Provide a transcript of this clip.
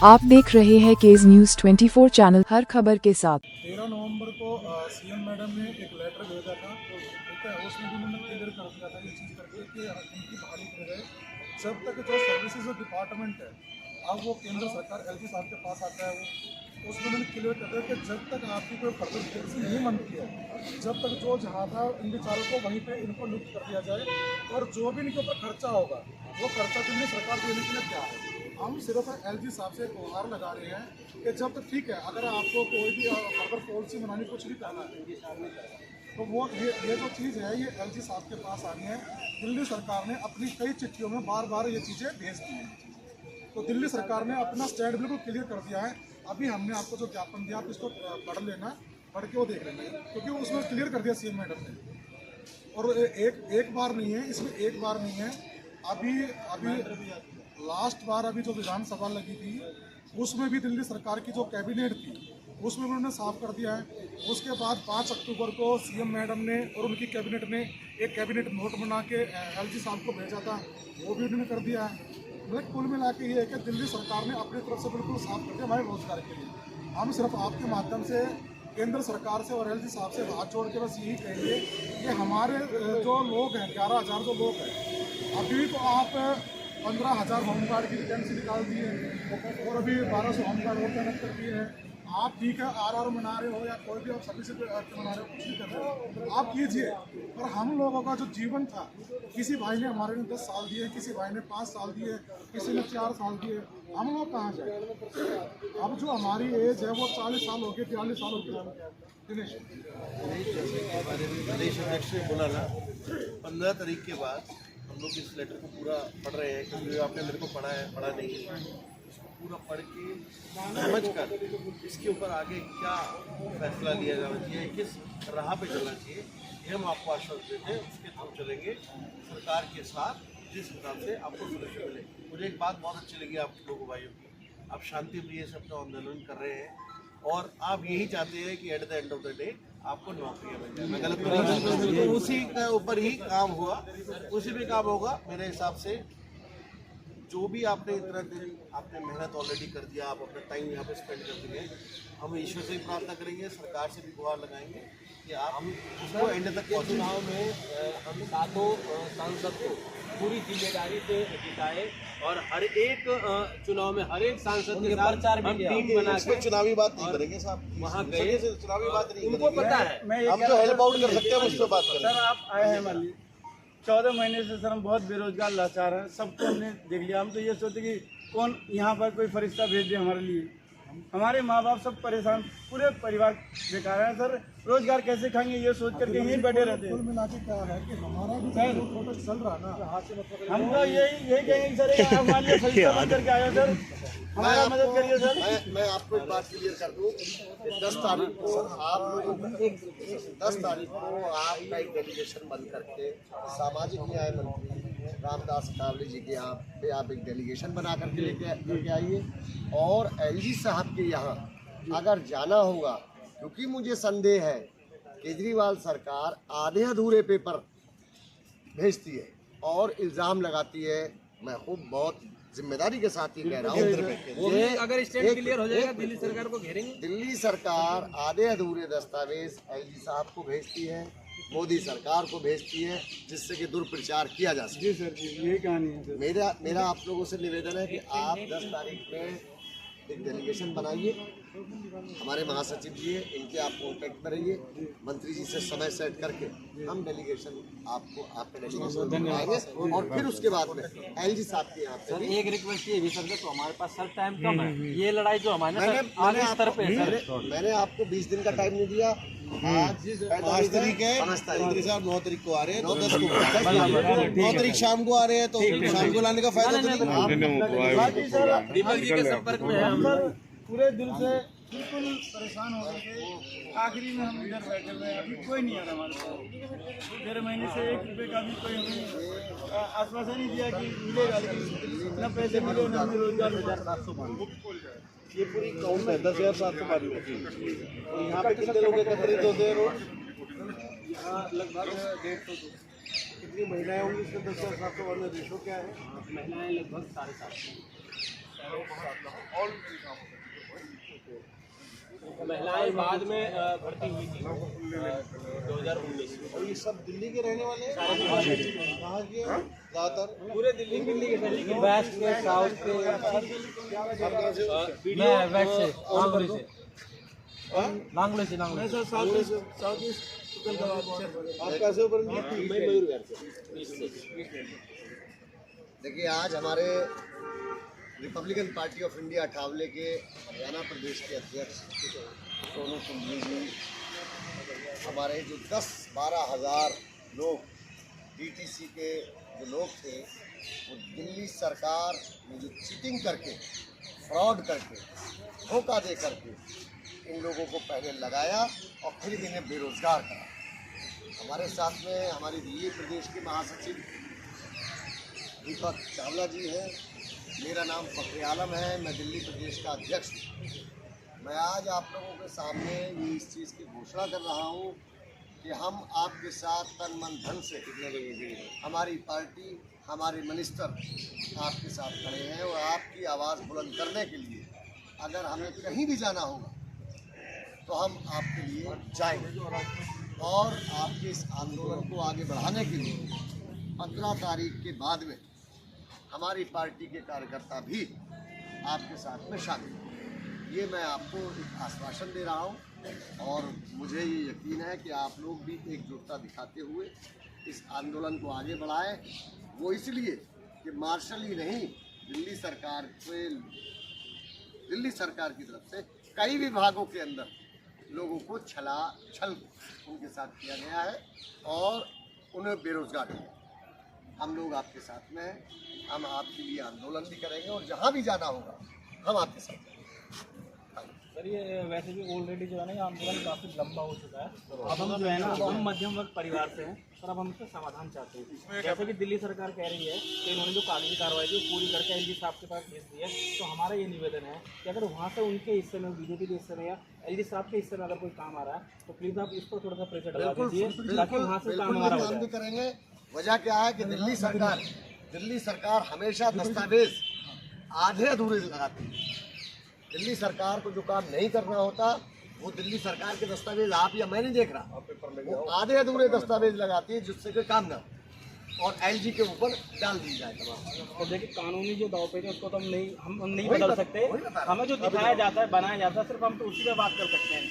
आप देख रहे हैं केज न्यूज 24 चैनल, हर खबर के साथ। 13 नवंबर को सीएम मैडम ने एक लेटर भेजा था, ठीक है। उसमें भी उन्होंने क्लियर कर दिया था ये चीज़ करके कि उनकी बहाली कर रहे जब तक जो सर्विसेज डिपार्टमेंट है, अब वो केंद्र सरकार एलजी साहब के पास आता है, वो उसमें उन्होंने क्लियर कर दिया कि जब तक आपकी कोई फर्दर वैकेंसी नहीं बनती है, जब तक जो जहाँ था इन विचारों को वहीं पे इनको नियुक्त कर दिया जाए, और जो भी इनके ऊपर खर्चा होगा वो खर्चा दिल्ली सरकार देने के लिए क्या है। हम सिर्फ एलजी साहब से गुहार लगा रहे हैं कि जब तक ठीक है, अगर आपको कोई भी फर्दर पॉलिसी बनानी कुछ भी करना है, तो वो ये जो चीज़ है ये एलजी साहब के पास आनी है। दिल्ली सरकार ने अपनी कई चिट्ठियों में बार बार ये चीज़ें भेज दी हैं, तो दिल्ली सरकार ने अपना स्टैंड बिल्कुल क्लियर कर दिया है। अभी हमने आपको जो ज्ञापन दिया, आप इसको पढ़ लेना, पढ़ के वो देख लेना, क्योंकि उसमें क्लियर कर दिया सीएम मैडम ने। और एक बार नहीं है, इसमें एक बार नहीं है, अभी लास्ट बार अभी जो विधानसभा लगी थी उसमें भी दिल्ली सरकार की जो कैबिनेट थी उसमें उन्होंने साफ कर दिया है। उसके बाद 5 अक्टूबर को सीएम मैडम ने और उनकी कैबिनेट ने एक कैबिनेट नोट बना के एलजी साहब को भेजा था, वो भी उन्होंने कर दिया है। मतलब कुल मिला के ये है कि दिल्ली सरकार ने अपनी तरफ से बिल्कुल साफ कर दिया हमारे रोजगार के लिए। हम सिर्फ आपके माध्यम से केंद्र सरकार से और एलजी साहब से हाथ जोड़ के बस यही कहेंगे कि हमारे जो लोग हैं, 11,000 जो लोग हैं, अभी तो आप 15,000 होमगार्ड की वैकेंसी निकाल दी है और अभी 1200 होमगार्ड और तैनात कर दिए हैं। आप ठीक है आरआर मना रहे हो या कोई भी आप सर्विस मना रहे हो, कुछ नहीं कर रहे हो, आप कीजिए। पर हम लोगों का जो जीवन था, किसी भाई ने हमारे ने 10 साल दिए, किसी भाई ने 5 साल दिए, किसी ने 4 साल दिए, हम लोग कहाँ जाए। अब जो हमारी एज है वो 40 साल हो गई, 43 साल हो गया। दिनेश प्रदेश अध्यक्ष ने बोला ना 15 तारीख के बाद हम लोग इस लेटर को पूरा पढ़ रहे हैं, क्योंकि आपने मेरे को पढ़ा है, पढ़ा नहीं है, इसको पूरा पढ़ के समझ कर इसके ऊपर आगे क्या फैसला लिया जाना चाहिए, किस राह पे चलना चाहिए, ये हम आपको आश्वासन देते हैं। उसके थ्रू चलेंगे सरकार के साथ, जिस हिसाब से आपको सुरक्षा मिले। मुझे एक बात बहुत अच्छी लगी आप लोगों भाइयों की, आप शांति प्रिय से अपना आंदोलन कर रहे हैं और आप यही चाहते हैं कि at the end of the day आपको नौकरियां मिल जाए। मैं गलत नहीं, तो उसी के ऊपर ही काम हुआ, उसी पे काम होगा मेरे हिसाब से। जो भी आपने इतना दिन आपने मेहनत ऑलरेडी कर दिया, आप अपना टाइम यहाँ पे स्पेंड कर दिए, हम ईश्वर से भी प्रार्थना करेंगे, सरकार से भी गुहार लगाएंगे कि आप हम उसको एंड तक पहुँचे। चुनाव में हम सातों सांसद को पूरी जिम्मेदारी से जिताए और हर एक चुनाव में हर एक सांसद के साथ हम टीम बना के चुनावी बात नहीं करेंगे साहब, वहाँ गए, चुनावी बात नहीं उनको पता है। हम जो हेल्प आउट कर सकते हैं उस पर बात करें। सर आप आए हैं मान लीजिए 14 महीने से सर हम बहुत बेरोजगार लाचार हैं, सबको हमने देख लिया। हम तो ये सोचते कि कौन यहाँ पर कोई फरिश्ता भेज दे हमारे लिए। हमारे माँ बाप सब परेशान, पूरे परिवार बेकार है सर, रोजगार कैसे खाएंगे ये सोच करके यहीं बैठे रहते हैं। कुल मिला के क्या है कि हमारा भी सर प्रोटेस्ट चल रहा है ना, हाथ से मतलब हम तो यही कहेंगे सर, आप मान लीजिए फरिश्ता बन करके आए हो सर, हमारा मदद करिए सर। मैं आपको एक बात क्लियर कर दूं, 10 तारीख को आप लोगों को 10 तारीख को आपका एक डेलीगेशन बन करके सामाजिक न्याय मंत्री रामदास अठावले जी के यहाँ पे आप एक डेलीगेशन बना करके लेके आइए और एलजी साहब के यहाँ अगर जाना होगा, क्योंकि मुझे संदेह है केजरीवाल सरकार आधे अधूरे पेपर भेजती है और इल्ज़ाम लगाती है। मैं खूब बहुत जिम्मेदारी के साथ ही कह रहा हूँ, अगर स्टेट क्लियर हो जाएगा दिल्ली सरकार को घेरेंगे। दिल्ली सरकार आधे अधूरे दस्तावेज एलजी साहब को भेजती है, मोदी सरकार को भेजती है, जिससे कि दुष्प्रचार किया जा सके। जी सर जी, यही कहानी है सर। मेरा आप लोगों से निवेदन है कि आप 10 तारीख में एक डेलीगेशन बनाइए, हमारे महासचिव जी हैं, इनके आप कॉन्टेक्ट में रहिए, मंत्री जी से समय सेट करके हम डेलीगेशन आपको आपके डेलीगेशन बनाएंगे और फिर उसके बाद में एलजी साहब के यहाँ पे सर एक रिक्वेस्ट ये भी सर, तो हमारे पास सर टाइम कम है, ये लड़ाई जो हमारे आगे स्तर पे है सर। मैंने आपको 20 दिन का टाइम नहीं दिया। आज 5 तारीख है, 5 तारीख साहब 9 तारीख को आ रहे हैं, तो 10 को 9 तारीख शाम को आ रहे हैं, तो शाम को लाने का फायदा तो नहीं। दीपक जी के संपर्क में हम पूरे दिल से बिल्कुल परेशान हो गए। आखिरी में हम इधर बैठे हुए हैं, अभी कोई नहीं आ रहा हमारे पास। 13 महीने से 1 रुपये का भी कोई हमें आश्वासन नहीं दिया कि मिलेगा, लेकिन न पैसे मिले न हमें रोजगार मिला। ये पूरी काउंट है 10,712। तो यहाँ पे कितने लोग एकत्रित होते हैं रोज? यहाँ लगभग 150। कितनी महिलाएं होंगी इसमें? 10,712 रेशो क्या है? महिलाएं लगभग 750। महिलाएं बाद में भर्ती हुई थी 2019 में। और ये सब दिल्ली के रहने वाले हैं, कहाँ के हैं? ज़्यादातर पूरे दिल्ली के वेस्ट के साउथ के आप कैसे ऊपर में? देखिए, आज हमारे Republican party of India Athawale के हरियाणा प्रदेश के अध्यक्ष सोनू कुंबली जी, हमारे जो 10-12 हज़ार लोग डीटीसी के जो लोग थे, वो दिल्ली सरकार ने जो चीटिंग करके, फ्रॉड करके, धोखा दे करके इन लोगों को पहले लगाया और फिर इन्हें बेरोजगार करा। हमारे साथ में हमारी दिल्ली प्रदेश के महासचिव दीपक चावला जी हैं, मेरा नाम फखरे आलम है, मैं दिल्ली प्रदेश का अध्यक्ष हूँ। मैं आज आप लोगों के सामने ये इस चीज़ की घोषणा कर रहा हूँ कि हम आपके साथ तन मन धन से, हमारी पार्टी, हमारे मिनिस्टर आपके साथ खड़े हैं और आपकी आवाज़ बुलंद करने के लिए अगर हमें कहीं भी जाना होगा तो हम आपके लिए जाएंगे और आपके इस आंदोलन को आगे बढ़ाने के लिए 15 तारीख के बाद में हमारी पार्टी के कार्यकर्ता भी आपके साथ में शामिल हैं। ये मैं आपको एक आश्वासन दे रहा हूँ और मुझे ये यकीन है कि आप लोग भी एकजुटता दिखाते हुए इस आंदोलन को आगे बढ़ाएं। वो इसलिए कि मार्शल ही नहीं, दिल्ली सरकार की तरफ से कई विभागों के अंदर लोगों को छल उनके साथ किया गया है और उन्हें बेरोजगार किया। हम लोग आपके साथ में हैं, हम आपके लिए आंदोलन भी करेंगे और जहाँ भी जाना होगा हम आपके साथ हैं। सर, ये वैसे भी ऑलरेडी जो है ना, ये आंदोलन काफ़ी लंबा हो चुका है। अब हम जो है ना, हम मध्यम वर्ग परिवार से हैं, पर अब हम इसका समाधान चाहते हैं। जैसे कि दिल्ली सरकार कह रही है कि इन्होंने जो कानूनी कार्रवाई की पूरी करके एलजी साहब के पास भेज दी है, तो हमारा ये निवेदन है कि अगर वहाँ से उनके हिस्से में, बीजेपी के हिस्से में या एलजी साहब के हिस्से में अगर कोई काम आ रहा है तो प्लीज़ आप इस पर थोड़ा सा प्रेशर डाल दीजिए ताकि वहाँ से काम हमारा हो हम भी जाए। करेंगे। वजह क्या है कि दिल्ली सरकार हमेशा दस्तावेज आधे अधूरे लगाती है। दिल्ली सरकार को जो काम नहीं करना होता वो दिल्ली सरकार के दस्तावेज आप या मैं नहीं देख रहा, वो आधे अधूरे दस्तावेज लगाती है जिससे कोई काम ना और एलजी के ऊपर डाल दी जाए तमाम। तो देखिए, कानूनी जो दाव पेच है उसको तो हम नहीं बदल सकते। हमें जो दिखाया जाता है, बनाया जाता है, सिर्फ हम तो उसी पे बात कर सकते हैं।